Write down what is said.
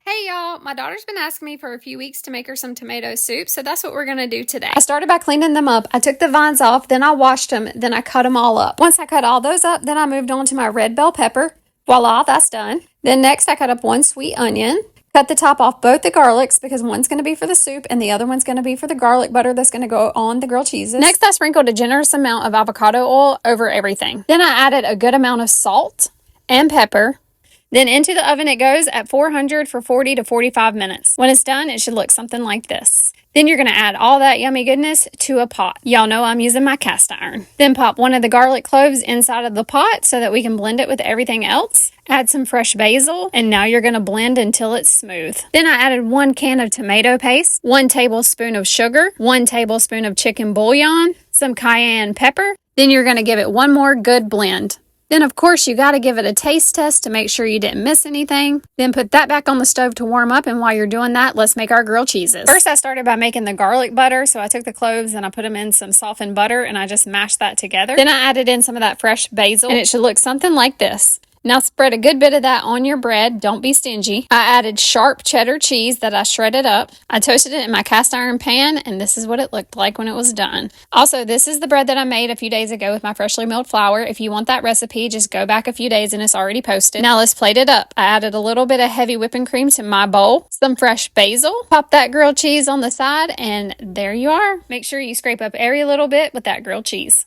Hey y'all, my daughter's been asking me for a few weeks to make her some tomato soup, so that's what we're going to do today. I started by cleaning them up. I took the vines off, then I washed them, then I cut them all up. Once I cut all those up, then I moved on to my red bell pepper. Voila, that's done. Then next I cut up one sweet onion. Cut the top off both the garlics because one's going to be for the soup and the other one's going to be for the garlic butter that's going to go on the grilled cheeses. Next I sprinkled a generous amount of avocado oil over everything. Then I added a good amount of salt and pepper. Then into the oven it goes at 400 for 40 to 45 minutes. When it's done, it should look something like this. Then you're going to add all that yummy goodness to a pot. Y'all know I'm using my cast iron. Then pop one of the garlic cloves inside of the pot so that we can blend it with everything else. Add some fresh basil, and now you're going to blend until it's smooth. Then I added 1 can of tomato paste, 1 tablespoon of sugar, 1 tablespoon of chicken bouillon, some cayenne pepper. Then you're going to give it one more good blend. Then, of course, you got to give it a taste test to make sure you didn't miss anything. Then put that back on the stove to warm up, and while you're doing that, let's make our grilled cheeses. First, I started by making the garlic butter, so I took the cloves and I put them in some softened butter, and I just mashed that together. Then I added in some of that fresh basil, and it should look something like this. Now spread a good bit of that on your bread. Don't be stingy. I added sharp cheddar cheese that I shredded up. I toasted it in my cast iron pan, and this is what it looked like when it was done. Also, this is the bread that I made a few days ago with my freshly milled flour. If you want that recipe, just go back a few days and it's already posted. Now let's plate it up. I added a little bit of heavy whipping cream to my bowl, some fresh basil, pop that grilled cheese on the side, and there you are. Make sure you scrape up every little bit with that grilled cheese.